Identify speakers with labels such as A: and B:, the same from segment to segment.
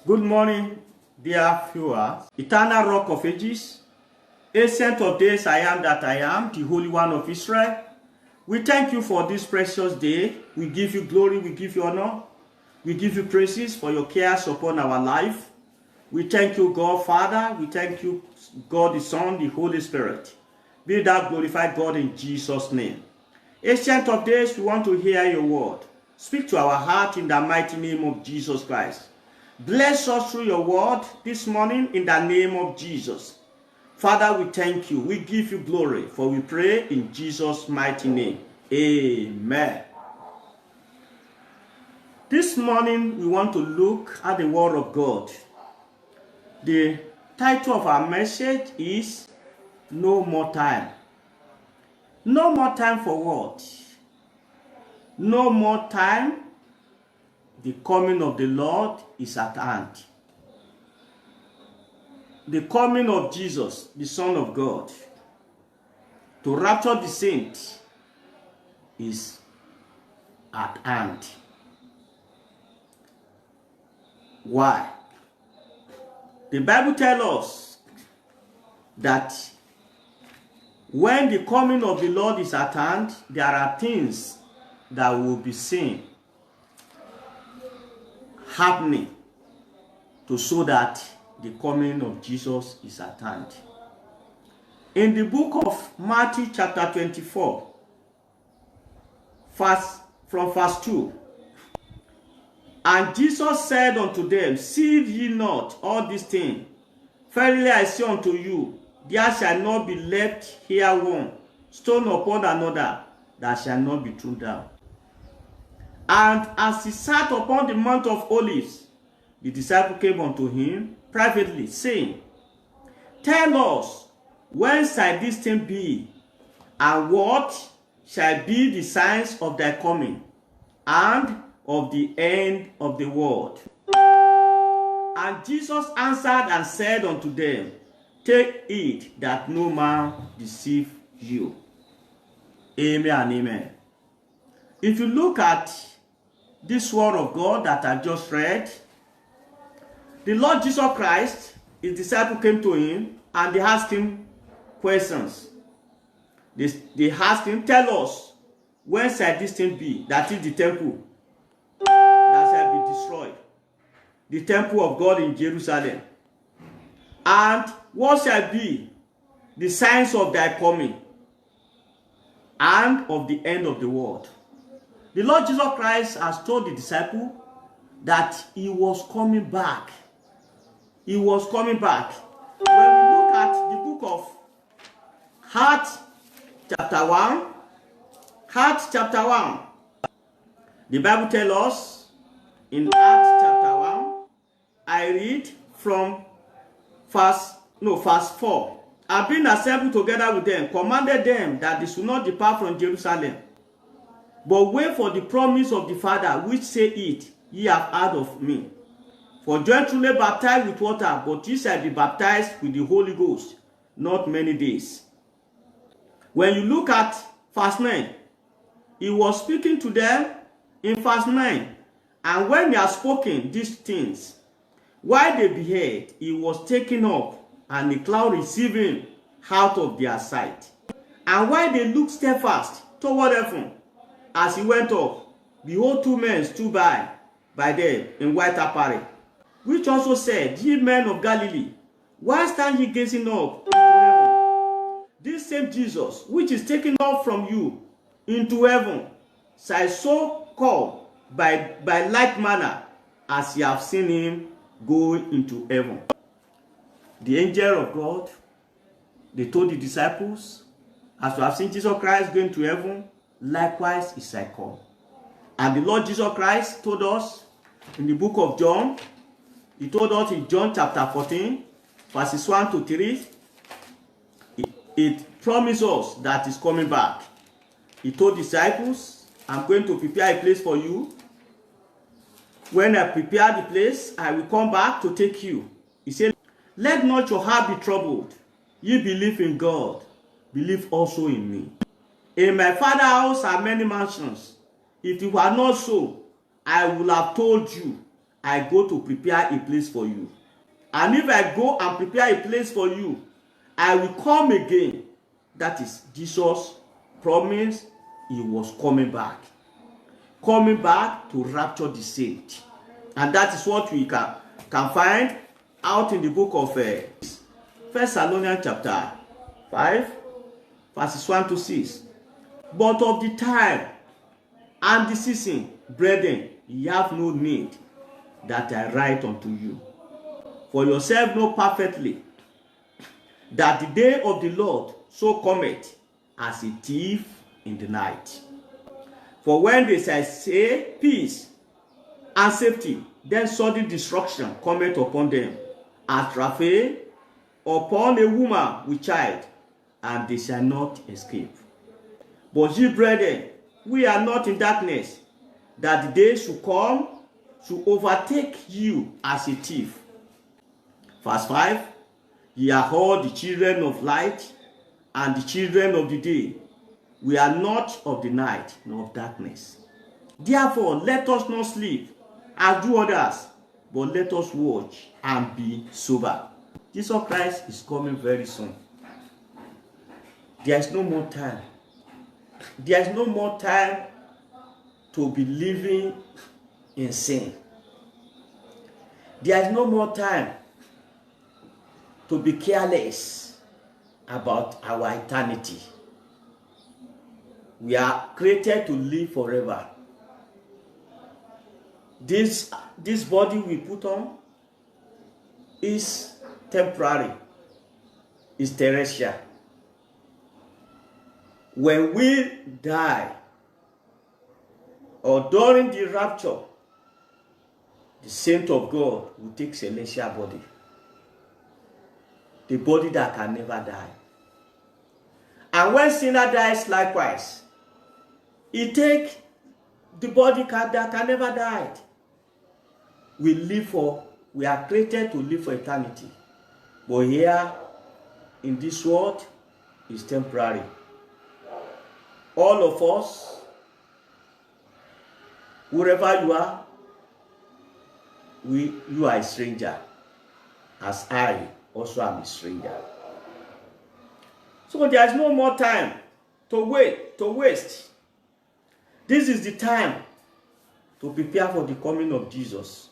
A: Good morning, dear viewers. Eternal Rock of Ages, Ancient of Days, I am that I am, the Holy One of Israel. We thank you for this precious day. We give you glory, we give you honor. We give you praises for your cares upon our life. We thank you, God Father. We thank you, God the Son, the Holy Spirit. Be thou glorified, God, in Jesus' name. Ancient of Days, we want to hear your word. Speak to our heart in the mighty name of Jesus Christ. Bless us through your word this morning in the name of Jesus. Father, we thank you. We give you glory, for we pray in Jesus' mighty name. Amen. This morning, we want to look at the word of God. The title of our message is No More Time. No more time for what? No more time. The coming of the Lord is at hand. The coming of Jesus, the Son of God, to rapture the saints is at hand. Why? The Bible tells us that when the coming of the Lord is at hand, there are things that will be seen happening to show that the coming of Jesus is at hand. In the book of Matthew chapter 24, from verse 2, and Jesus said unto them, See ye not all these things? Verily I say unto you, there shall not be left here one stone upon another that shall not be thrown down. And as he sat upon the Mount of Olives, the disciple came unto him privately, saying, Tell us, when shall this thing be? And what shall be the signs of thy coming, and of the end of the world? And Jesus answered and said unto them, Take heed that no man deceive you. Amen and amen. If you look at this word of God that I just read, the Lord Jesus Christ, his disciple came to him and they asked him questions. They asked him, Tell us, when shall this thing be? That is the temple that shall be destroyed. The temple of God in Jerusalem. And what shall be the signs of thy coming and of the end of the world? The Lord Jesus Christ has told the disciple that he was coming back. He was coming back. When we look at the book of Acts chapter 1, Acts chapter 1, the Bible tells us in Acts chapter 1, I read from verse 4. And being assembled together with them, commanded them that they should not depart from Jerusalem, but wait for the promise of the Father, which saith, Ye have heard of me. For John truly baptized with water, but ye shall be baptized with the Holy Ghost not many days. When you look at verse 9, he was speaking to them in verse 9. And when he had spoken these things, while they beheld, he was taken up, and the cloud received him out of their sight. And while they looked steadfast toward heaven, as he went up, behold, two men stood by them in white apparel, which also said, Ye men of Galilee, why stand ye gazing up into heaven? This same Jesus, which is taken up from you into heaven, shall so come by like manner as ye have seen him go into heaven. The angel of God, they told the disciples, as you have seen Jesus Christ going to heaven, likewise he shall come. And the Lord Jesus Christ told us in the book of John, he told us in John chapter 14, verses 1 to 3, it promised us that he's coming back. He told disciples, I'm going to prepare a place for you. When I prepare the place, I will come back to take you. He said, Let not your heart be troubled. Ye believe in God, believe also in me. In my Father's house are many mansions. If it were not so, I would have told you. I go to prepare a place for you. And if I go and prepare a place for you, I will come again. That is, Jesus promised he was coming back. Coming back to rapture the saint. And that is what we can find out in the book of 1 Thessalonians chapter 5, verses 1 to 6. But of the time and the season, brethren, ye have no need that I write unto you. For yourself know perfectly that the day of the Lord so cometh as a thief in the night. For when they shall say peace and safety, then sudden destruction cometh upon them, as travail upon a woman with child, and they shall not escape. But ye, brethren, we are not in darkness, that the day should come to overtake you as a thief. Verse 5, ye are all the children of light and the children of the day. We are not of the night nor of darkness. Therefore, let us not sleep as do others, but let us watch and be sober. Jesus Christ is coming very soon. There is no more time. There is no more time to be living in sin. There is no more time to be careless about our eternity. We are created to live forever. This body we put on is temporary, is terrestrial. When we die, or during the rapture, the saint of God will take celestial body, the body that can never die. And when sinner dies likewise, he take the body that can never die. We are created to live for eternity. But here, in this world, is temporary. All of us, wherever you are, you are a stranger, as I also am a stranger. So there is no more time to waste. This is the time to prepare for the coming of Jesus.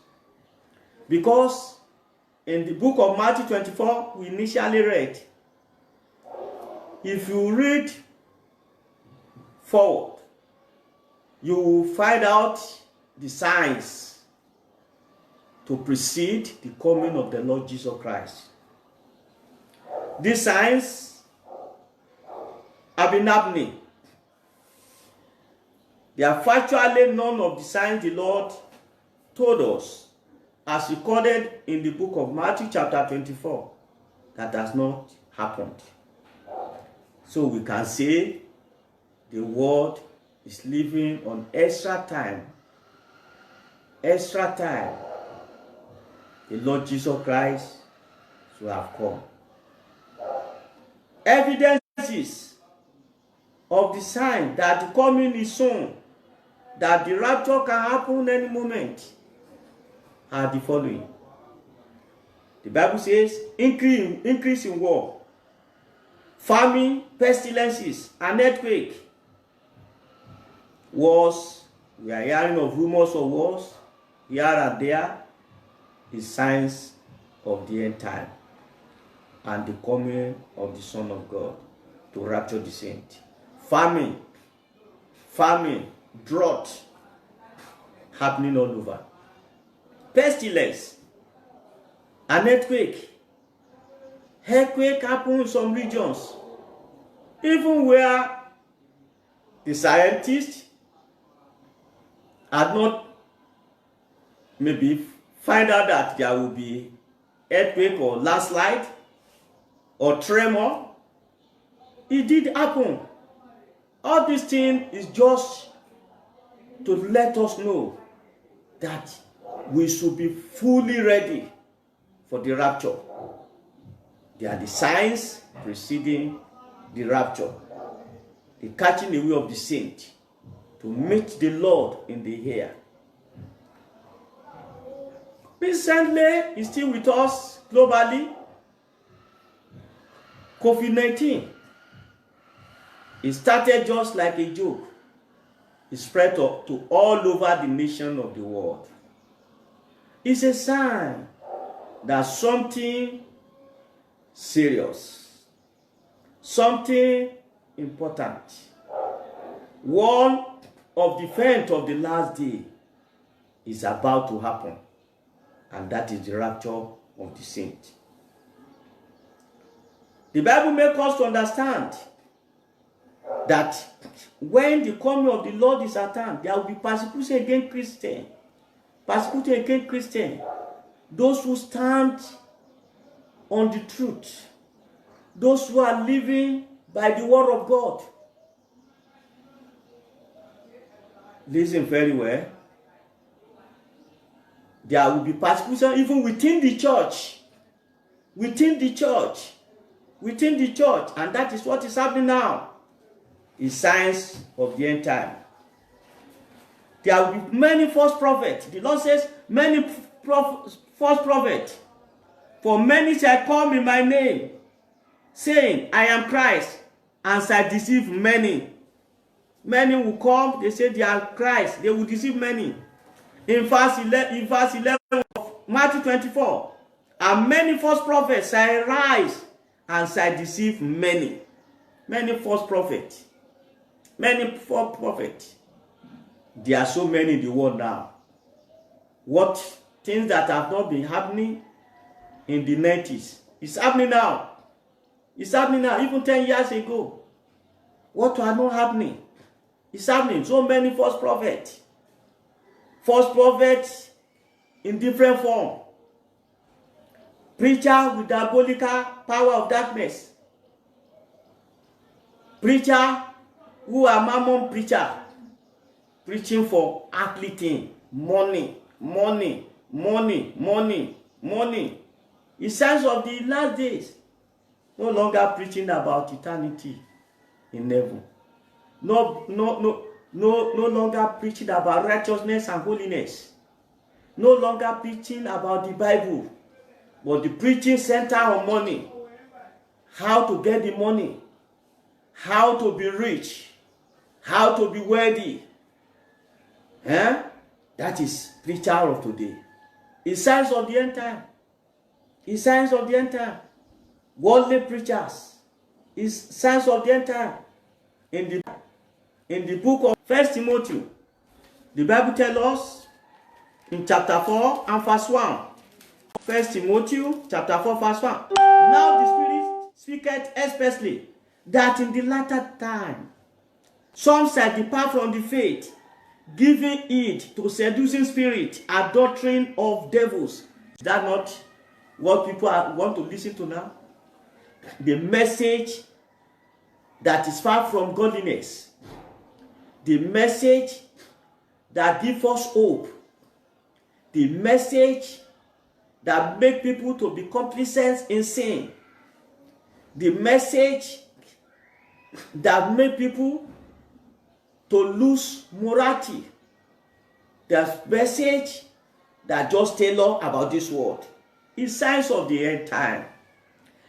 A: Because in the book of Matthew 24, we initially read, if you read forward, you will find out the signs to precede the coming of the Lord Jesus Christ. These signs have been happening. There are virtually none of the signs the Lord told us, as recorded in the book of Matthew chapter 24, that has not happened. So we can say the world is living on extra time. Extra time. The Lord Jesus Christ should have come. Evidences of the sign that the coming is soon, that the rapture can happen any moment, are the following. The Bible says, increase in war, famine, pestilences, and earthquake. Wars, we are hearing of rumors of wars here and there, is signs of the end time and the coming of the Son of God to rapture the saint. Famine, drought, happening all over. Pestilence, an earthquake. Earthquake happens in some regions, even where the scientists had not maybe find out that there will be earthquake or landslide or tremor. It did happen. All this thing is just to let us know that we should be fully ready for the rapture. They are the signs preceding the rapture, the catching away of the saint to meet the Lord in the air. Recently, is still with us globally. COVID-19. It started just like a joke. It spread to all over the nation of the world. It's a sign that something serious, something important, one of the events of the last day is about to happen, and that is the rapture of the saint. The Bible makes us to understand that when the coming of the Lord is at hand, there will be persecution against Christians. Persecution against Christians. Those who stand on the truth. Those who are living by the word of God. Listen very well. There will be persecution even within the church. Within the church. Within the church. And that is what is happening now. Is signs of the end time. There will be many false prophets. The Lord says, many false prophets. For many shall come in my name, saying, I am Christ, and shall deceive many. Many will come, they say they are Christ, they will deceive many. In verse 11 of Matthew 24, and many false prophets shall rise and shall deceive many. Many false prophets. Many false prophets. There are so many in the world now. What things that have not been happening in the 90s, it's happening now. It's happening now, even 10 years ago. What are not happening? It's happening. So many false prophets. False prophets in different form. Preacher with diabolical power of darkness. Preacher who are mammon preacher. Preaching for earthly thing. Money, money, money, money, money. It's signs of the last days. No longer preaching about eternity in heaven. No longer preaching about righteousness and holiness. No longer preaching about the Bible. But the preaching center on money. How to get the money. How to be rich. How to be wealthy. That is preacher of today. It's signs of the end time. It's signs of the end time. Worldly preachers. It's signs of the end time. In the book of 1 Timothy, the Bible tells us in chapter 4 and verse 1. 1 Timothy chapter 4 verse 1. Now the Spirit speaketh expressly that in the latter time some shall depart from the faith, giving heed to seducing spirit and doctrine of devils. Is that not what people want to listen to now? The message that is far from godliness. The message that gives us hope. The message that makes people to be complacent in sin. The message that makes people to lose morality. The message that just tell us about this world. It's signs of the end time.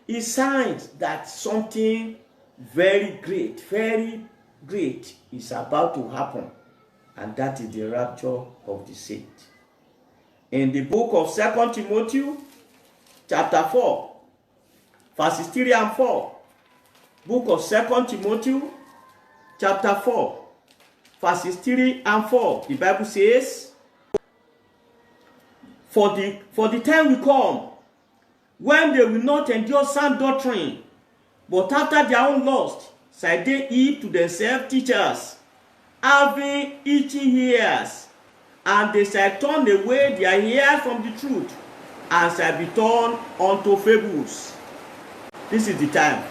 A: It's signs that something very great is about to happen. And that is the rapture of the saint. In the book of 2 Timothy, chapter 4, verses 3 and 4. Book of 2 Timothy, chapter 4, verses 3 and 4. The Bible says, For the time will come, when they will not endure sound doctrine, but after their own lust shall they heap to themselves teachers, having itchy ears, and they shall turn away their ears from the truth, and shall be turned unto fables. This is the time.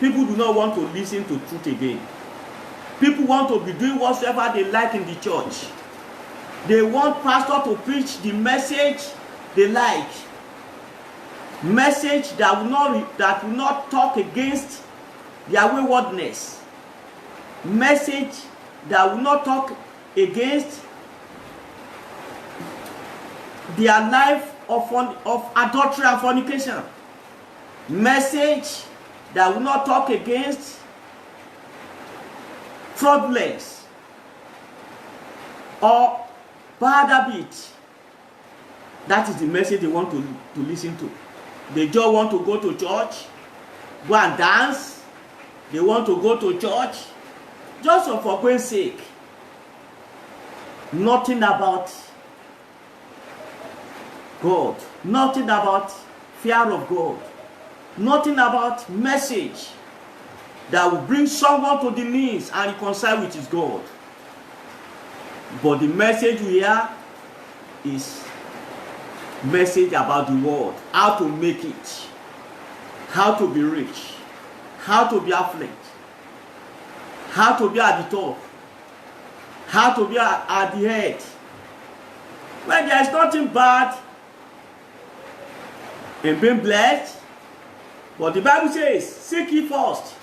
A: People do not want to listen to truth again. People want to be doing whatsoever they like in the church. They want pastor to preach the message they like. Message that will not talk against their waywardness. Message that will not talk against their life of adultery and fornication. Message that will not talk against fraudulence or bad habit. That is the message they want to listen to. They just want to go to church, go and dance. They want to go to church just for God's sake. Nothing about God. Nothing about fear of God. Nothing about message that will bring someone to the knees and reconcile with his God. But the message we hear is message about the world, how to make it, how to be rich, how to be affluent, how to be at the top, how to be at the head. When there is nothing bad in being blessed, but the Bible says, seek ye first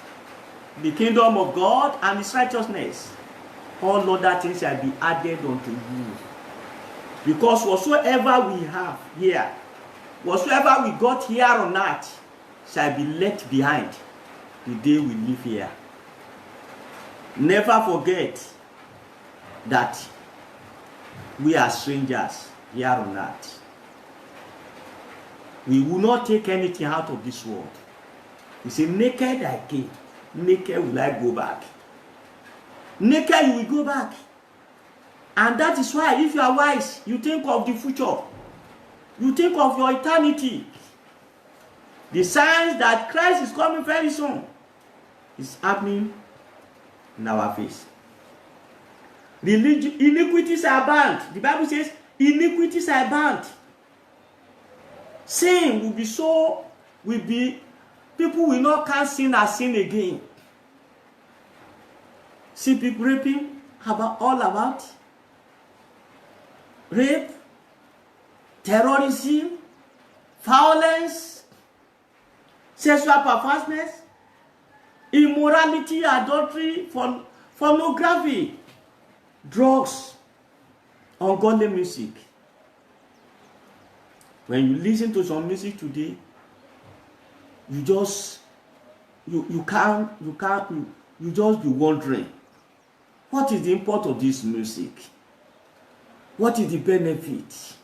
A: the kingdom of God and his righteousness. All other things shall be added unto you. Because whatsoever we have here, whatsoever we got here on earth, shall be left behind the day we live here. Never forget that we are strangers here on earth. We will not take anything out of this world. He said, naked I came, naked will I go back. Naked you will go back. And that is why, if you are wise, you think of the future. You think of your eternity. The signs that Christ is coming very soon is happening in our face. Iniquities are banned. The Bible says, iniquities are banned. Sin will be, people will not count sin as sin again. See people raping, all about rape, terrorism, violence, sexual perverseness, immorality, adultery, pornography, drugs, ungodly music. When you listen to some music today, you just be wondering, what is the import of this music? What is the benefit?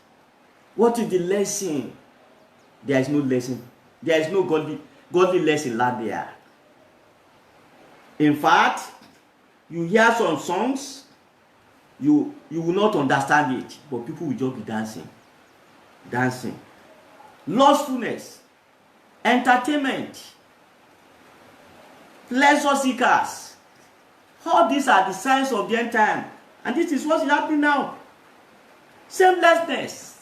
A: What is the lesson? There is no lesson. There is no godly lesson land there. In fact, you hear some songs, you will not understand it, but people will just be dancing. Lustfulness, entertainment, pleasure seekers. All these are the signs of the end time. And this is what is happening now. Shamelessness.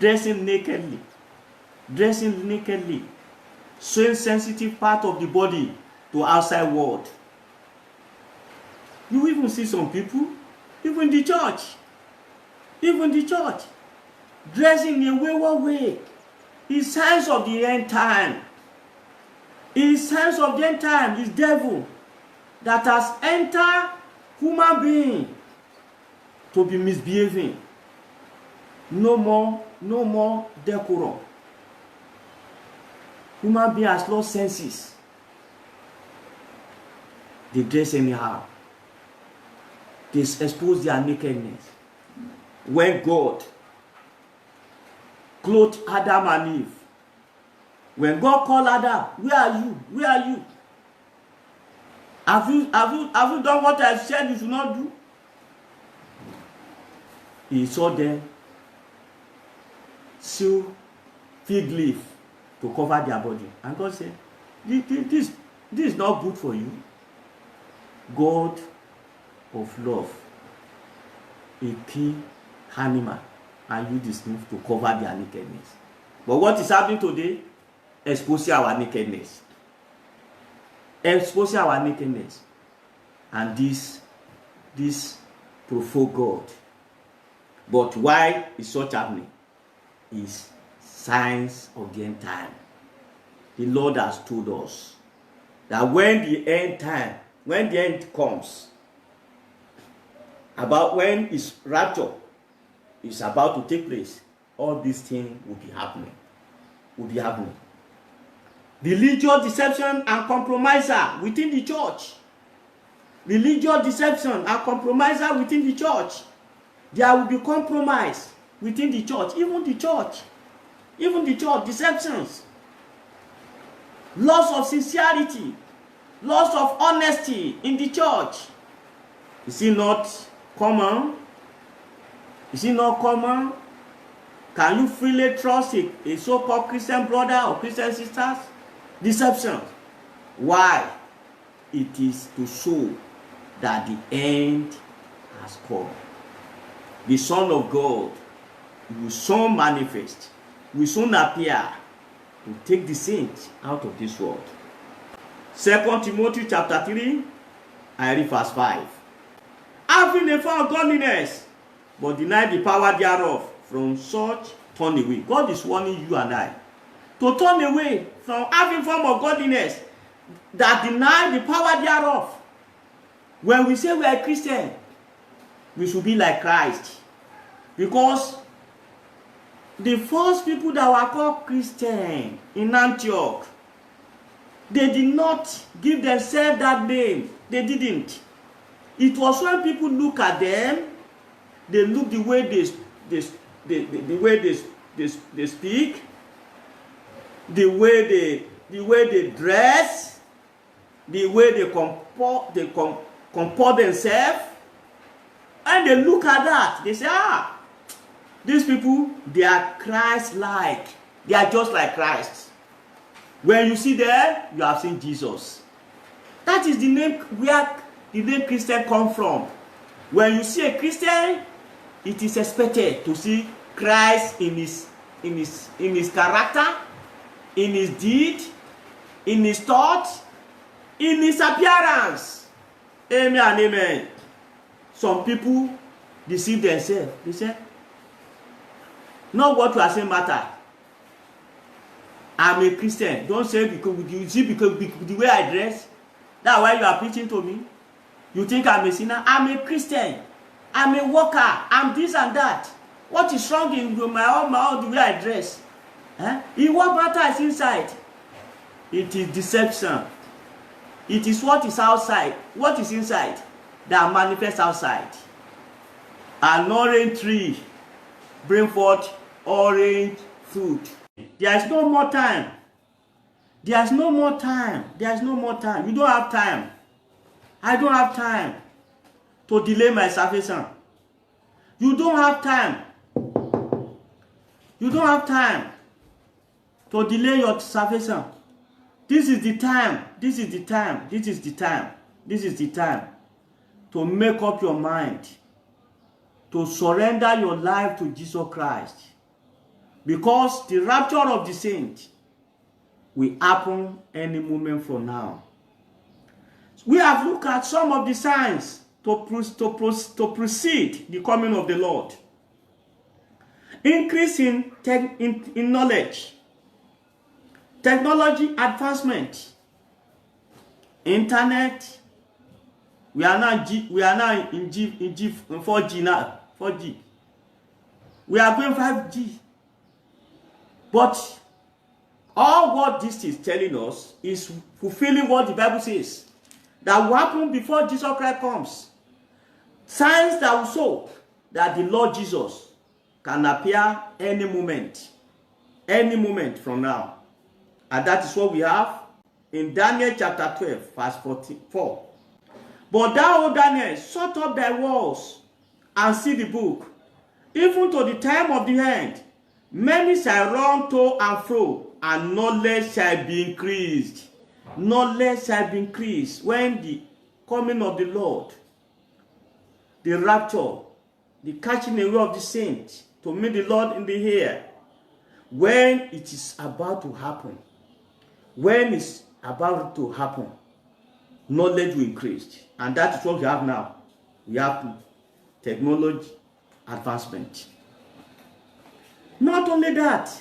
A: Dressing nakedly. Showing sensitive part of the body to outside world. You even see some people, even the church, dressing in a wayward way. It's signs of the end time. It's signs of the end time. It's devil that has entered human being to be misbehaving. No more decorum. Human being has lost senses. They dress anyhow. They expose their nakedness. When God clothed Adam and Eve, when God called Adam, where are you? Where are you? Have you done what I said you should not do? He saw them sew fig leaf to cover their body. And God said, this is not good for you. God of love, a key animal, and use this leaf to cover their nakedness. But what is happening today? Exposing our nakedness. Exposing our nakedness. And this provoke God. But why is such happening? Is signs of the end time. The Lord has told us that when the end comes, about when his rapture is about to take place, all these things will be happening. Religious deception and compromiser within the church. Religious deception and compromiser within the church. There will be compromise within the church, even the church, deceptions, loss of sincerity, loss of honesty in the church. Is it not common? Can you freely trust a so-called Christian brother or Christian sisters? Deception. Why? It is to show that the end has come. The Son of God will soon manifest, will soon appear to take the saints out of this world. 2 Timothy chapter 3, I read verse 5. Having a form of godliness, but deny the power thereof, from such turn away. God is warning you and I to turn away from having form of godliness that deny the power thereof. When we say we are Christian, we should be like Christ. Because the first people that were called Christian in Antioch, they did not give themselves that name. They didn't. It was when people look at them, they look the way they speak, the way they dress, the way they comport themselves, and they look at that. They say, these people, they are Christ-like. They are just like Christ. When you see them, you have seen Jesus. That is the name where the name Christian comes from. When you see a Christian, it is expected to see Christ in his character, in his deed, in his thought, in his appearance. Amen and amen. Some people deceive themselves. They say, not what you are saying matter. I'm a Christian. Don't say because the way I dress. That's why you are preaching to me. You think I'm a sinner? I'm a Christian. I'm a worker. I'm this and that. What is wrong in my own the way I dress? In what matter is inside? It is deception. It is what is outside. What is inside that manifests outside. An orange tree bring forth orange fruit. There is no more time. There is no more time. There is no more time. You don't have time. I don't have time to delay my salvation. You don't have time. You don't have time to delay your salvation. This is the time. This is the time. This is the time. This is the time to make up your mind, to surrender your life to Jesus Christ. Because the rapture of the saint will happen any moment from now. We have looked at some of the signs to precede the coming of the Lord. Increase in knowledge, technology advancement, internet. We are now in 4G now. 4G. We are going 5G. But all what this is telling us is fulfilling what the Bible says that will happen before Jesus Christ comes. Signs that will show that the Lord Jesus can appear any moment from now. And that is what we have in Daniel chapter 12, verse 44. But thou, O Daniel, shut up thy walls and see the book, even to the time of the end. Many shall run to and fro, and knowledge shall be increased. Knowledge shall be increased when the coming of the Lord, the rapture, the catching away of the saints to meet the Lord in the air, when it is about to happen, knowledge will increase. And that is what we have now. We have technology advancement. Not only that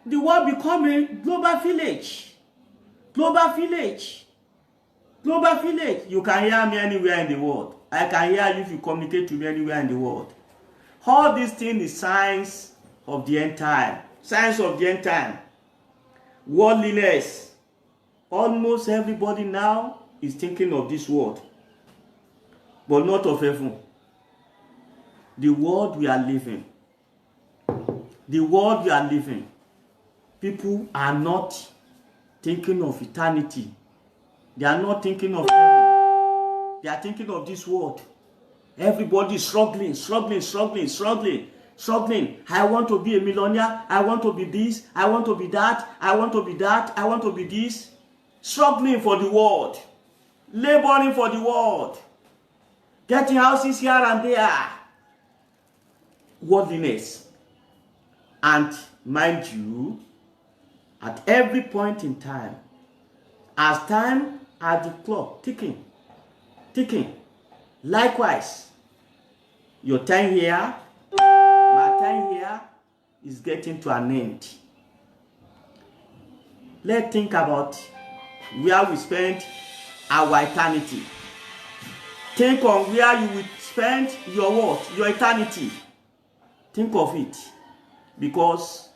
A: the world become a global village. Global village. You can hear me anywhere in the world. I can hear you if you communicate to me anywhere in the world. All these things is signs of the end time. Signs of the end time. Worldliness. Almost everybody now is thinking of this world, but not of heaven. The world we are living. The world we are living. People are not thinking of eternity. They are not thinking of heaven. They are thinking of this world. Everybody is struggling. I want to be a millionaire. I want to be this. I want to be that. I want to be that. I want to be this. Struggling for the world. Laboring for the world. Getting houses here and there. Worldliness. And mind you, at every point in time, as time at the clock ticking, likewise, your time here, my time here is getting to an end. Let's think about where we spend our eternity. Think on where you will spend your what? Your eternity. Think of it. Because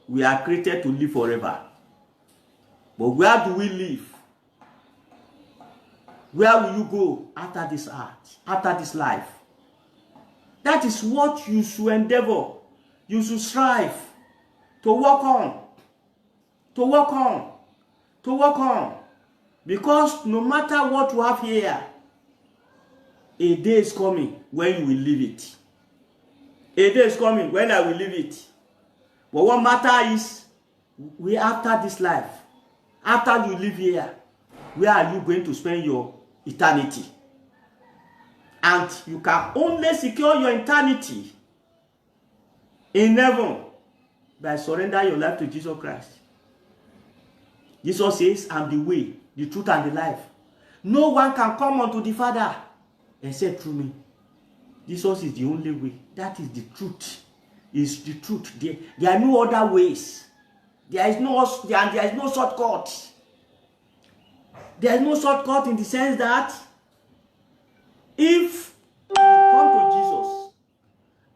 A: we are created to live forever. But where do we live? Where will you go after this earth, after this life? That is what you should endeavor. You should strive to work on. To work on. To work on. Because no matter what you have here, a day is coming when you will leave it. A day is coming when I will leave it. But what matters is, we after this life, after you live here, where are you going to spend your eternity? And you can only secure your eternity in heaven by surrendering your life to Jesus Christ. Jesus says, I'm the way, the truth, and the life. No one can come unto the Father except through me. Jesus is the only way. That is the truth. Is the truth. There are no other ways. There is no shortcut. There is no shortcut in the sense that if you come to Jesus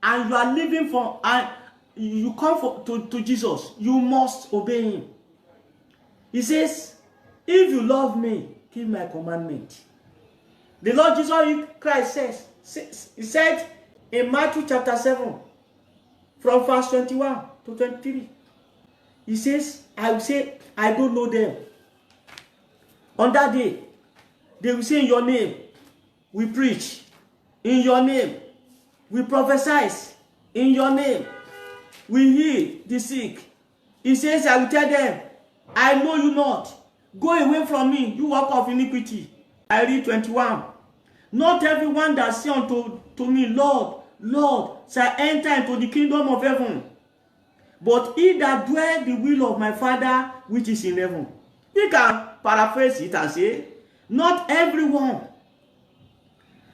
A: and you are living for, and you come to Jesus, you must obey him. He says, if you love me, keep my commandment. The Lord Jesus Christ he said in Matthew chapter 7, from verse 21 to 23, he says, I will say, I don't know them. On that day, they will say, in your name, we preach. In your name, we prophesy. In your name, we heal the sick. He says, I will tell them, I know you not. Go away from me, you work of iniquity. I read 21. Not everyone that say unto me, Lord, Lord, shall enter into the kingdom of heaven, but he that doeth the will of my Father which is in heaven. You can paraphrase it and say, not everyone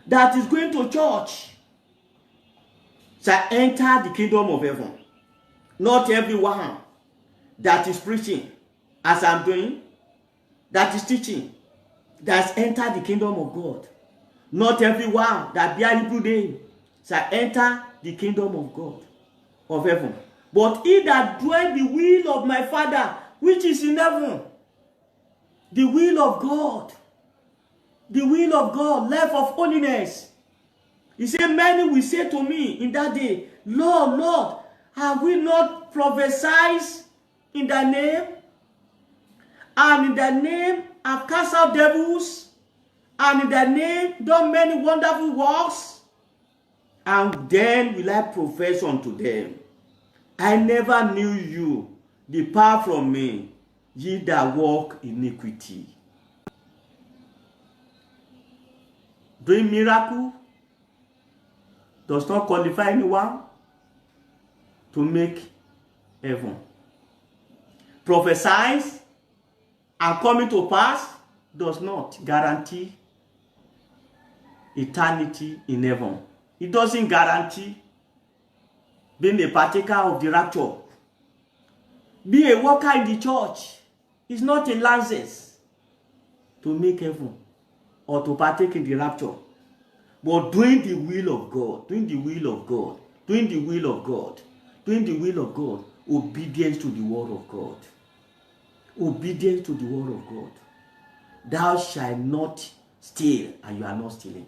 A: that is going to church shall enter the kingdom of heaven. Not everyone that is preaching, as I'm doing, that is teaching, that has entered the kingdom of God. Not everyone that bear Hebrew name shall enter the kingdom of God, of heaven. But he that doeth the will of my Father which is in heaven. The will of God. The will of God, life of holiness. He said, many will say to me in that day, Lord, Lord, have we not prophesied in thy name? And in thy name have cast out devils? And in thy name done many wonderful works? And then will I profess unto them, I never knew you. Depart from me, ye that walk iniquity. Doing miracle does not qualify anyone to make heaven. Prophesies and coming to pass does not guarantee eternity in heaven. It doesn't guarantee being a partaker of the rapture. Be a worker in the church is not a license to make heaven. or to partake in the rapture, but doing the will of God, doing the will of God, doing the will of God, doing the will of God, obedience to the word of God. Obedience to the word of God. Thou shalt not steal, and you are not stealing.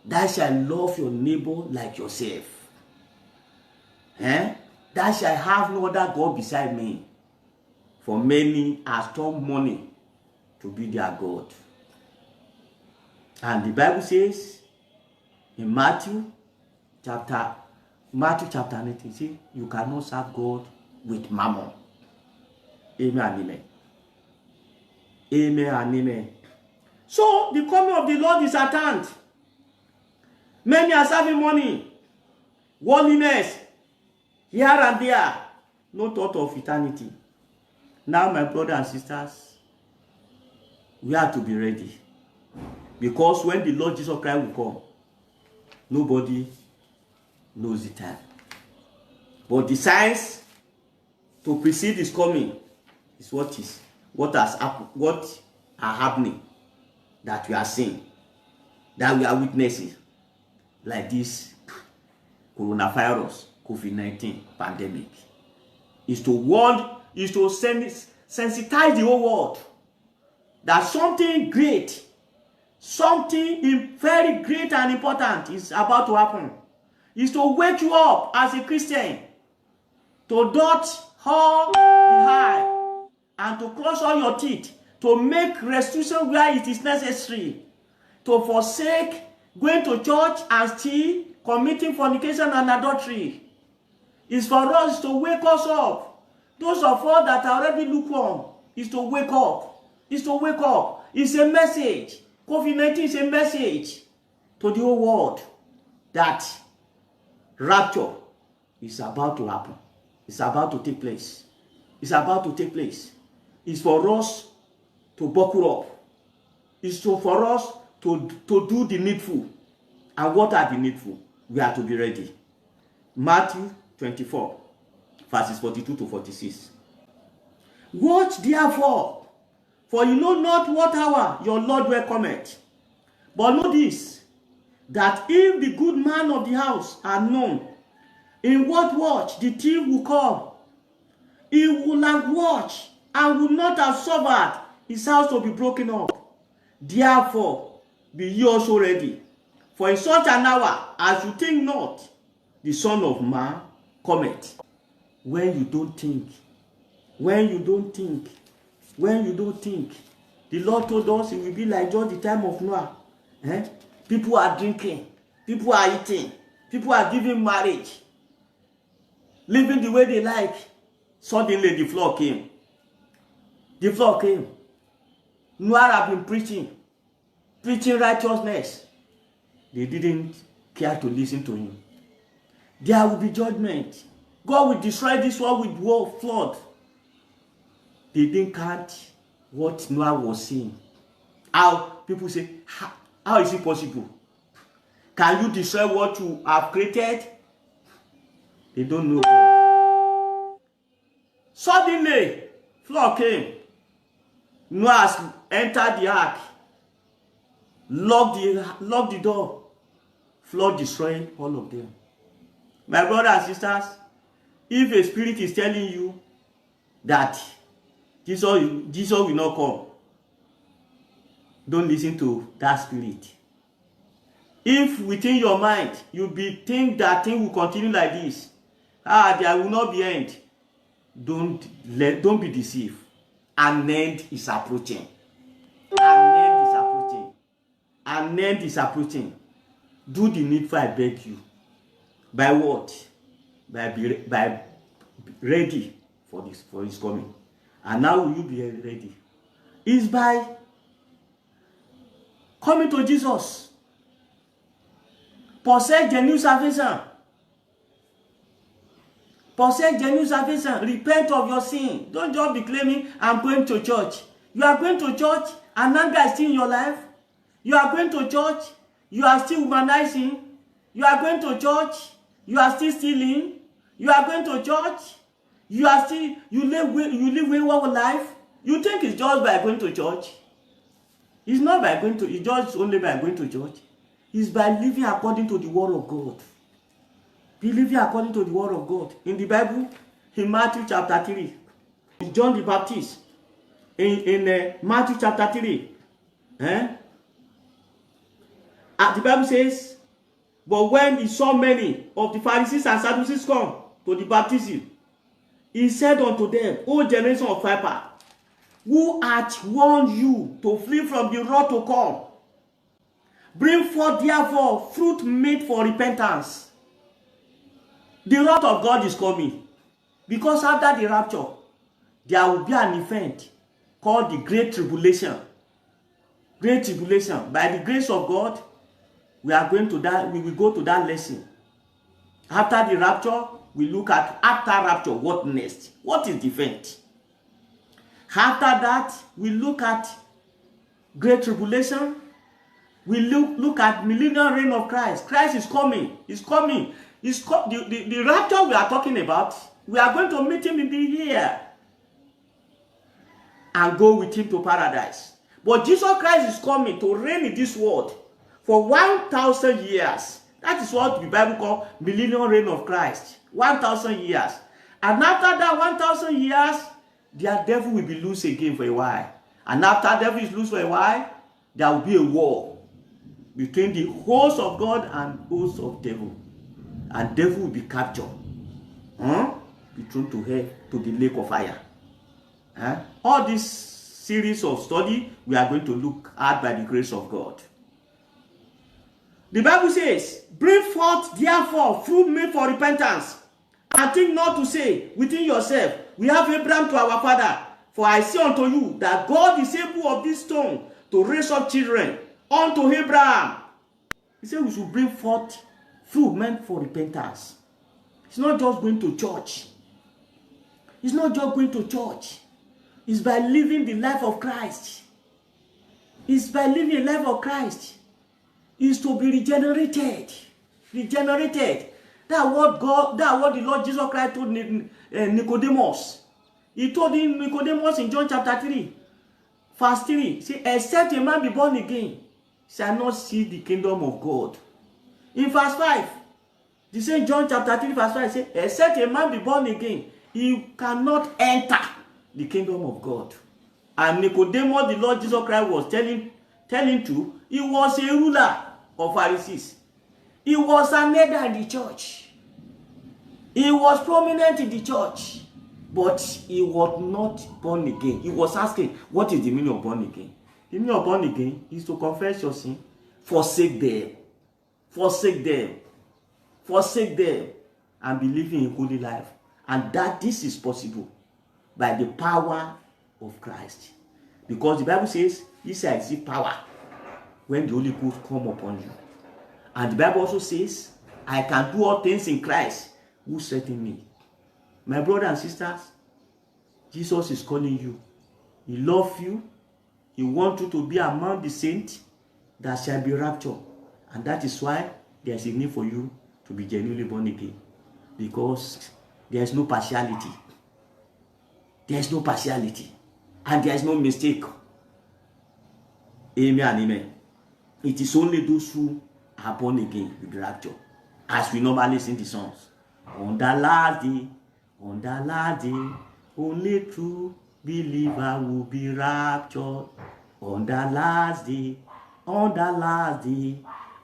A: Thou shalt love your neighbor like yourself. Thou shalt have no other God beside me. For many have turned money to be their God. And the Bible says in Matthew chapter 19, see, you cannot serve God with mammon. Amen and amen. Amen and amen. So the coming of the Lord is at hand. Many are serving money, worldliness, here and there, no thought of eternity. Now, my brothers and sisters, we have to be ready. Because when the Lord Jesus Christ will come, nobody knows the time. But the signs to precede his coming is what are happening, that we are seeing, that we are witnessing, like this coronavirus, COVID-19 pandemic. Is to sensitize the whole world that something great, something very great and important is about to happen. Is to wake you up as a Christian, to dot all the I and to cross all your teeth, to make restitution where it is necessary, to forsake going to church and still committing fornication and adultery. Is for us to wake us up. Those of us that are already lukewarm, is to wake up. Is to wake up. It's a message. COVID-19 is a message to the whole world that rapture is about to happen. It's about to take place. It's about to take place. It's for us to buckle up. It's for us to do the needful. And what are the needful? We are to be ready. Matthew 24, verses 42 to 46. Watch therefore, for you know not what hour your Lord will come at. But know this, that if the good man of the house had known in what watch the thief will come, he would have watched and would not have suffered his house to be broken up. Therefore, be ye also ready, for in such an hour as you think not, the Son of Man cometh. When you don't think, the Lord told us it will be like just the time of Noah. People are drinking, people are eating, people are giving marriage, living the way they like. Suddenly the flood came. Noah had been preaching righteousness. They didn't care to listen to him. There will be judgment. God will destroy this world with flood. They didn't catch what Noah was saying. How people say, how is it possible? Can you destroy what you have created? They don't know God. Suddenly, flood came. Noah entered the ark, locked the door. Flood destroyed all of them. My brothers and sisters, if a spirit is telling you that Jesus will not come, don't listen to that spirit. If within your mind you think that thing will continue like this, there will not be end, don't be deceived. An end is approaching. An end is approaching. Do the needful, I beg you. By what? By ready for his coming. And how will you be ready? Is by coming to Jesus. Possess genuine salvation. Repent of your sin. Don't just be claiming, I'm going to church. You are going to church and anger is still in your life. You are going to church, you are still humanizing. You are going to church, you are still stealing. You are going to church, you live wayward life. You think it's just by going to church? It's not by going to, it's just only by going to church. It's by living according to the word of God. Believing according to the word of God. In the Bible, in Matthew chapter 3, John the Baptist, in Matthew chapter 3, the Bible says, but when he saw many of the Pharisees and Sadducees come to the baptism, he said unto them, O generation of vipers, who hath warned you to flee from the wrath to come? Bring forth therefore fruit meet for repentance. The wrath of God is coming. Because after the rapture, there will be an event called the Great Tribulation. Great Tribulation. By the grace of God, we are going to that, we will go to that lesson. After the rapture, we look at after rapture, what next? What is the event? After that, we look at Great Tribulation. We look at millennial reign of Christ. Christ is coming. He's coming. The rapture we are talking about, we are going to meet him in the air and go with him to paradise. But Jesus Christ is coming to reign in this world for 1,000 years. That is what the Bible calls millennial reign of Christ. 1,000 years. And after that 1,000 years, the devil will be loose again for a while. And after the devil is loose for a while, there will be a war between the host of God and host of devil. And devil will be captured. Be thrown to hell, to the lake of fire. All this series of study we are going to look at by the grace of God. The Bible says, bring forth therefore fruit meet for repentance, and think not to say within yourself, we have Abraham to our father. For I say unto you that God is able of this stone to raise up children unto Abraham. He said we should bring forth fruit meant for repentance. It's not just going to church. It's not just going to church. It's by living the life of Christ. It's by living the life of Christ. It's to be regenerated. Regenerated. That's what the Lord Jesus Christ told Nicodemus. He told him, Nicodemus, in John chapter 3, verse 3, say, except a man be born again, shall not see the kingdom of God. In verse 5, the same John chapter 3, verse 5, say, except a man be born again, he cannot enter the kingdom of God. And Nicodemus, the Lord Jesus Christ was telling to, he was a ruler of Pharisees. He was an elder in the church. He was prominent in the church. But he was not born again. He was asking, what is the meaning of born again? The meaning of born again is to confess your sin, forsake them, forsake them, forsake them, and be living a holy life. And that this is possible by the power of Christ. Because the Bible says, he shall receive power when the Holy Ghost come upon you. And the Bible also says, I can do all things in Christ who strengthens me. My brothers and sisters, Jesus is calling you. He loves you. He wants you to be among the saints that shall be raptured. And that is why there is a need for you to be genuinely born again. Because there is no partiality. There is no partiality. And there is no mistake. Amen and amen. It is only those who are born again with the rapture. As we normally sing the songs. On the last day, only true believer will be raptured. On the last day,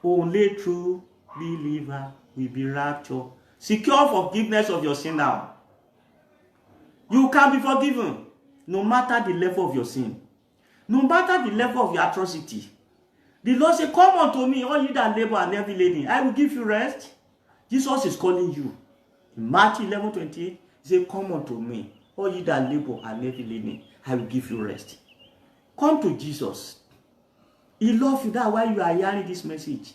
A: only true believer will be raptured. Secure forgiveness of your sin now. You can be forgiven no matter the level of your sin. No matter the level of your atrocity. The Lord said, come unto me, all ye that labor and heavy laden, I will give you rest. Jesus is calling you. In Matthew 11:28, he said, come unto me, all ye that labor and heavy laden, I will give you rest. Come to Jesus. He loves you. That's why you are hearing this message.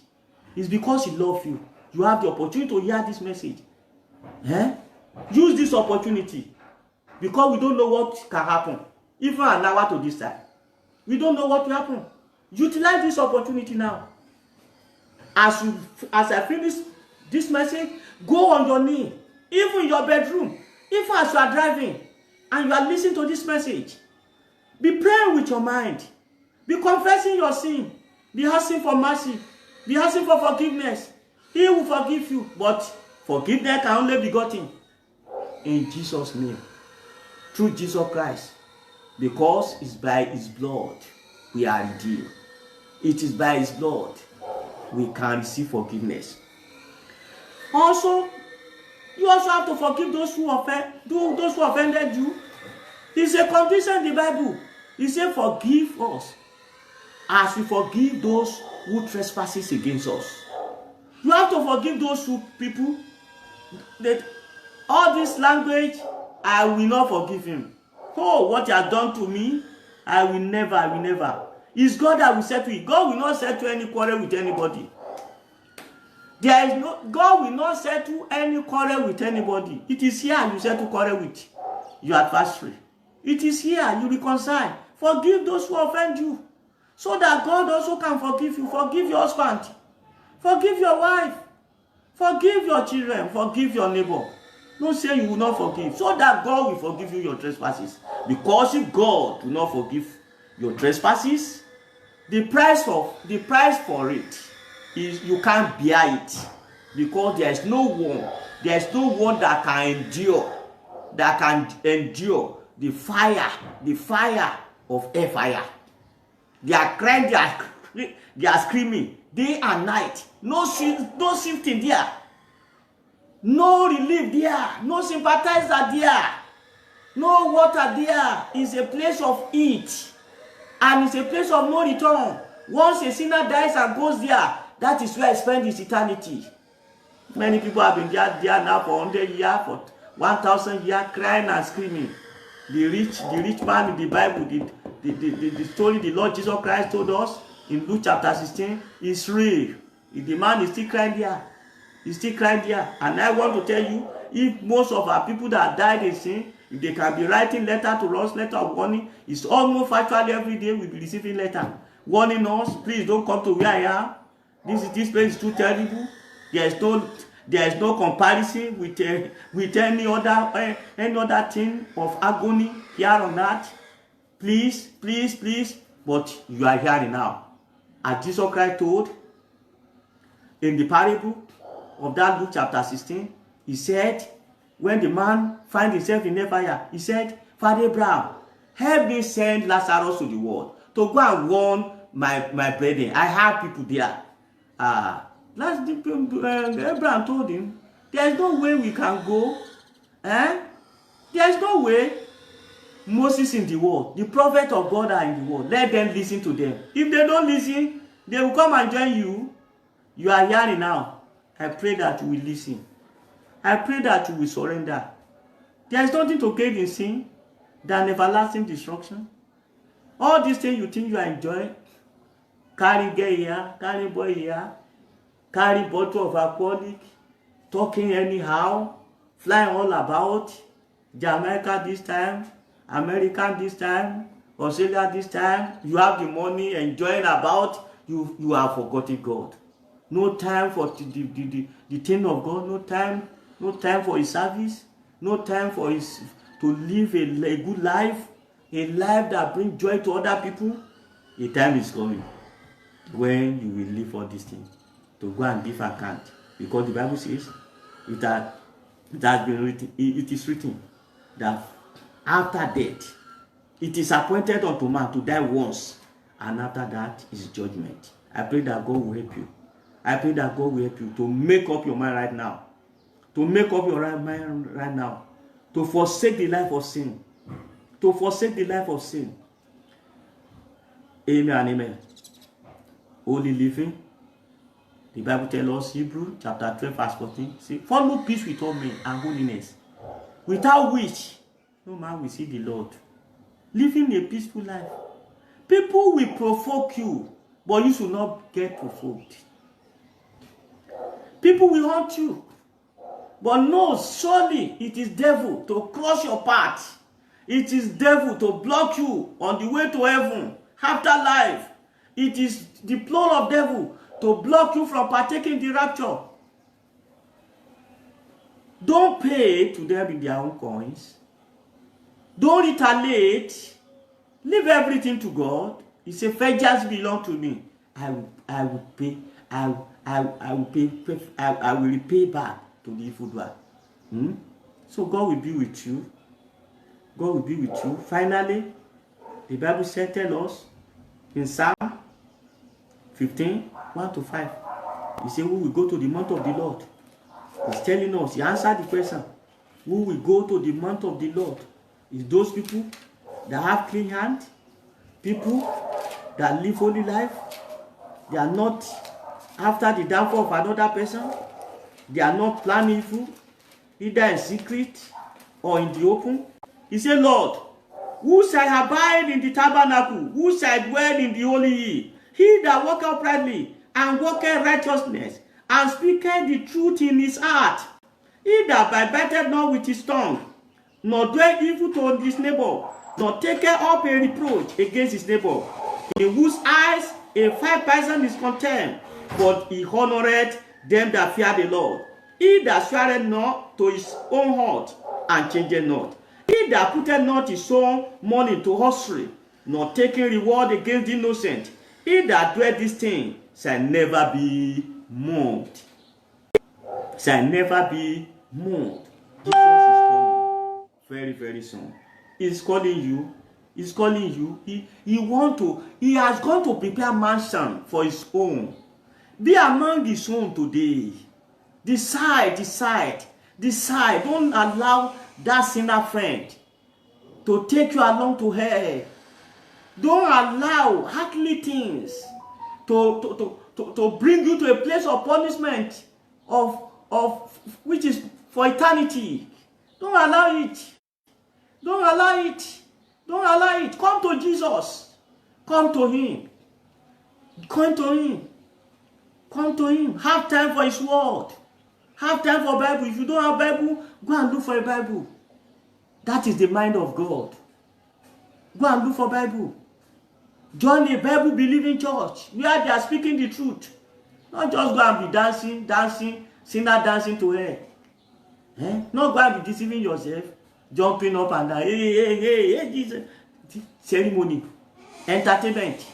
A: It's because he loves you. You have the opportunity to hear this message. Use this opportunity. Because we don't know what can happen. Even an hour to this time. We don't know what will happen. Utilize this opportunity now. As I finish this message, go on your knee. Even in your bedroom. Even as you are driving. And you are listening to this message. Be praying with your mind. Be confessing your sin. Be asking for mercy. Be asking for forgiveness. He will forgive you. But forgiveness can only be gotten in Jesus' name, through Jesus Christ. Because it's by his blood we are redeemed. It is by his blood we can receive forgiveness. Also, you also have to forgive those who offended you. It's a condition in the Bible. He said, forgive us as we forgive those who trespasses against us. You have to forgive those people that all this language, I will not forgive him. Oh, what he has done to me, I will never. It's God that will settle it. God will not settle any quarrel with anybody. God will not settle any quarrel with anybody. It is here you settle quarrel with your adversary. It is here you reconcile. Forgive those who offend you, so that God also can forgive you. Forgive your husband. Forgive your wife. Forgive your children. Forgive your neighbor. Don't say you will not forgive, so that God will forgive you your trespasses. Because if God do not forgive your trespasses, the price for it is you can't bear it. Because there is no one that can endure the fire of hellfire. They are crying, they are screaming day and night. No shifting there. No relief there. No sympathizer there. No water there. It's a place of heat. And it's a place of no return. Once a sinner dies and goes there, that is where he spends his eternity. Many people have been there now for 100 years, for 1,000 years, crying and screaming. The rich man in the Bible, the story the Lord Jesus Christ told us in Luke chapter 16 is real. The man is still crying there. He's still crying there. And I want to tell you, if most of our people that died in sin, if they can be writing letter to us, letter of warning, it's almost actually every day we'll be receiving letter warning us, please don't come to where I am. This place is too terrible. There is no comparison with any other thing of agony here on earth. Please. But you are hearing now. As Jesus Christ told in the parable of that Luke chapter 16, he said, when the man find himself in the fire, he said, Father Abraham, help me send Lazarus to the world to go and warn my brethren. I have people there. Abraham told him, there is no way we can go. There is no way. Moses in the world, the prophet of God are in the world. Let them listen to them. If they don't listen, they will come and join you. You are hearing now. I pray that you will listen. I pray that you will surrender. There is nothing to gain in sin than everlasting destruction. All these things you think you are enjoying, carry girl here, carry boy here, carry bottle of alcoholic, talking anyhow, flying all about, Jamaica this time, America this time, Australia this time, you have the money, enjoying about, you have forgotten God. No time for the thing of God, no time for his service, no time for to live a good life, a life that brings joy to other people. A time is coming when you will leave all these things to go and give account, because the Bible says it has been written, it is written that after death it is appointed unto man to die once, and after that is judgment. I pray that God will help you. I pray that God will help you to make up your mind right now. To make up your mind right now. To forsake the life of sin. To forsake the life of sin. Amen and amen. Holy living. The Bible tells us, Hebrews chapter 12 verse 14. See, follow peace with all men and holiness, without which no man will see the Lord. Living a peaceful life. People will provoke you, but you should not get provoked. People will haunt you, but no, surely it is devil to cross your path. It is devil to block you on the way to heaven, after life. It is the plural of devil to block you from partaking the rapture. Don't pay to them in their own coins. Don't retaliate. Leave everything to God. He said, vengeance belong to me. I will pay. I will pay. I will repay back to the evildoer. So God will be with you. God will be with you. Finally, the Bible said, tell us in Psalm 15, 1-5. He said, who will go to the month of the Lord? He's telling us, he answered the question, who will go to the month of the Lord? Is those people that have clean hands, people that live holy life. They are not after the downfall of another person. They are not planning evil, either in secret or in the open. He said, Lord, who shall abide in the tabernacle? Who shall dwell in the holy hill? He that walketh uprightly and walketh righteousness and speaketh the truth in his heart. He that biteth not with his tongue, nor doeth evil to his neighbor, nor taketh up a reproach against his neighbor, in whose eyes a fine person is contemned, but he honoureth them that fear the Lord. He that sweareth not to his own heart, and changeth not. He that putteth not his own money to usury, nor taking reward against the innocent. He that doeth this thing shall never be moved. Shall never be moved. Jesus is coming very, very soon. He's calling you. He's calling you. He has gone to prepare mansion for his own. Be among his own today. Decide. Don't allow that sinner friend to take you along to hell. Don't allow earthly things to bring you to a place of punishment of which is for eternity. Don't allow it. Don't allow it. Don't allow it. Come to Jesus. Come to him. Come to him. Come to him. Have time for his word. Have time for Bible. If you don't have Bible, go and look for a Bible. That is the mind of God. Go and look for Bible. Join a Bible-believing church where they are speaking the truth. Not just go and be dancing, sinner dancing to hell. Not go and be deceiving yourself, jumping up and down. Hey, Jesus. Ceremony. Entertainment.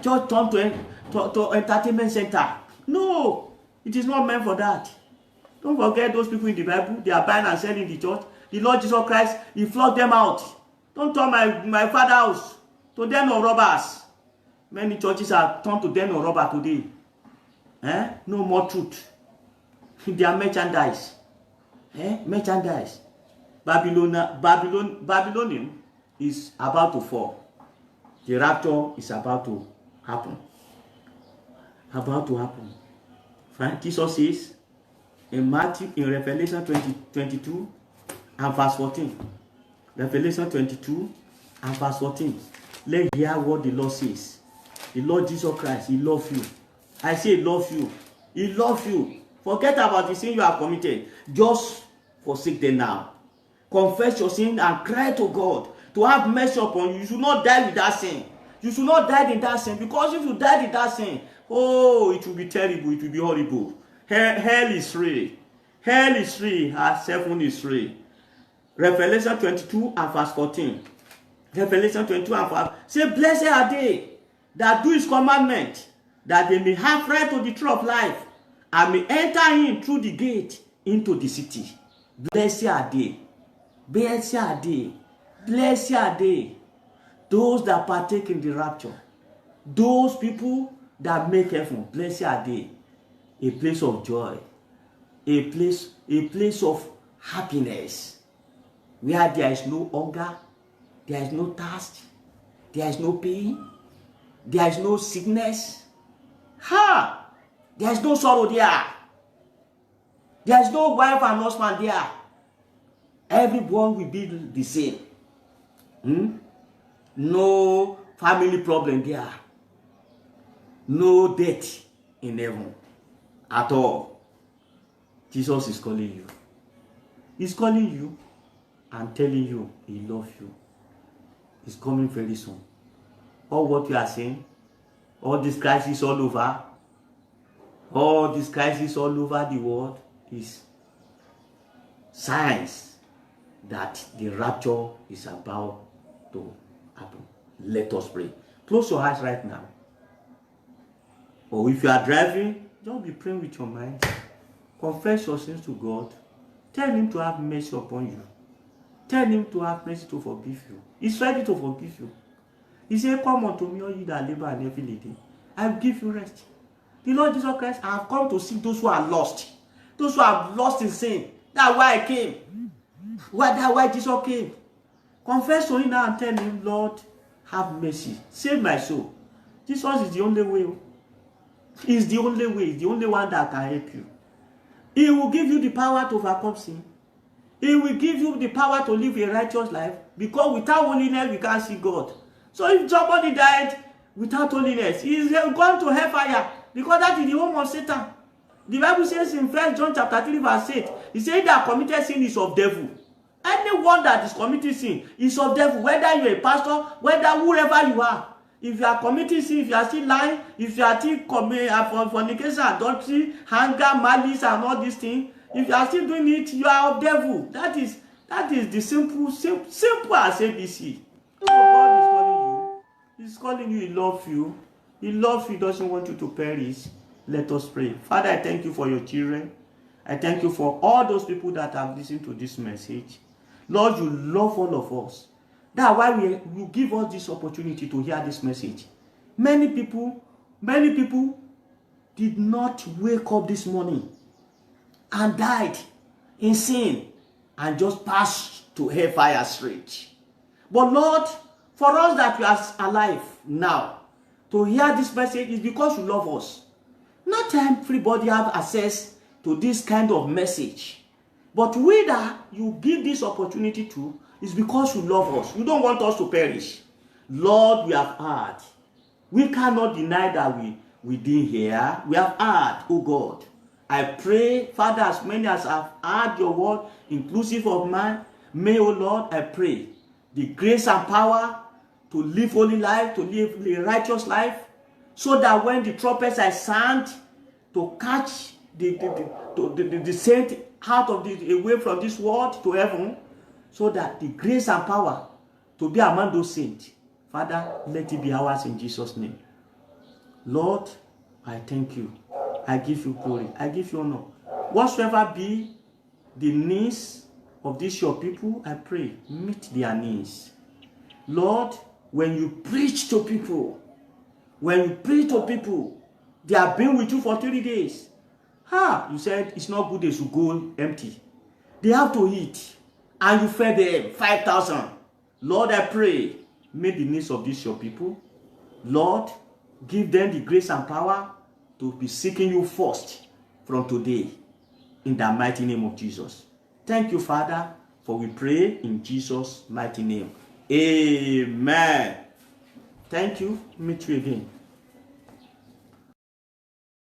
A: Church turn to entertainment center. No, it is not meant for that. Don't forget those people in the Bible. They are buying and selling the church. The Lord Jesus Christ, he flogged them out. Don't turn my father's house to den of robbers. Many churches are turned to den of robbers today. No more truth. They are merchandise. Merchandise. Babylonian is about to fall. The rapture is about to happen. Right? Jesus says in Revelation 22 and verse 14. Revelation 22 and verse 14. Let's hear what the Lord says. The Lord Jesus Christ, he loves you. I say he loves you. He loves you. Forget about the sin you have committed. Just forsake them now. Confess your sin and cry to God to have mercy upon you. You should not die with that sin. You should not die in that sin. Because if you die in that sin, oh, it will be terrible. It will be horrible. Hell is free. Hell is free. Heaven is free. Revelation 22 and verse 14. Revelation 22 and verse. Say, blessed are they that do his commandment, that they may have right to the tree of life, and may enter in through the gate into the city. Blessed are they. Blessed are they. Blessed are they. Those that partake in the rapture. Those people that make heaven. Blessed are they. A place of joy. A place of happiness. Where there is no hunger. There is no thirst. There is no pain. There is no sickness. There is no sorrow there. There is no wife and husband there. Everyone will be the same. No family problem there. No death in heaven at all. Jesus is calling you. He's calling you and telling you he loves you. He's coming very soon. All what you are saying, all this crisis all over, the world is signs that the rapture is about to happen. Let us pray. Close your eyes right now. Or if you are driving, just be praying with your mind. Confess your sins to God. Tell him to have mercy upon you. Tell him to have mercy to forgive you. He's ready to forgive you. He said, come unto me, all you that labor and heavy laden, I will give you rest. The Lord Jesus Christ, I have come to seek those who are lost. Those who are lost in sin. That's why I came. That's why Jesus came. Confess to him now and tell him, Lord, have mercy. Save my soul. Jesus is the only way. He's the only way. He's the only one that can help you. He will give you the power to overcome sin. He will give you the power to live a righteous life, because without holiness, we can't see God. So if somebody died without holiness, he is going to hellfire, because that is the home of Satan. The Bible says in 1 John chapter 3 verse 8, he said that committed sin is of devil. Anyone that is committing sin is of devil, whether you're a pastor, whether whoever you are. If you are committing sin, if you are still lying, if you are still committing fornication, adultery, anger, malice, and all these things, if you are still doing it, you are of devil. That is the simple as ABC. So God is calling you. He's calling you. He loves you. He loves you. He doesn't want you to perish. Let us pray. Father, I thank you for your children. I thank you for all those people that have listened to this message. Lord, you love all of us. That's why you give us this opportunity to hear this message. Many people did not wake up this morning and died in sin and just passed to hellfire straight. But Lord, for us that we are alive now to hear this message is because you love us. Not everybody have access to this kind of message. But we that you give this opportunity to is because you love us. You don't want us to perish. Lord, we have heard. We cannot deny that we didn't hear. We have heard, oh God. I pray, Father, as many as have heard your word, inclusive of mine, may, oh Lord, I pray the grace and power to live holy life, to live a righteous life, so that when the trumpets are sound, to catch the saint out of away from this world to heaven, so that the grace and power to be among those saints, Father, let it be ours in Jesus' name. Lord, I thank you. I give you glory. I give you honor. Whatsoever be the needs of these your people, I pray, meet their needs. Lord, when you preach to people, they have been with you for 3 days. You said it's not good they should go empty. They have to eat. And you fed them 5,000. Lord, I pray, meet the needs of these your people. Lord, give them the grace and power to be seeking you first from today. In the mighty name of Jesus. Thank you, Father, for we pray in Jesus' mighty name. Amen. Thank you. Meet you again.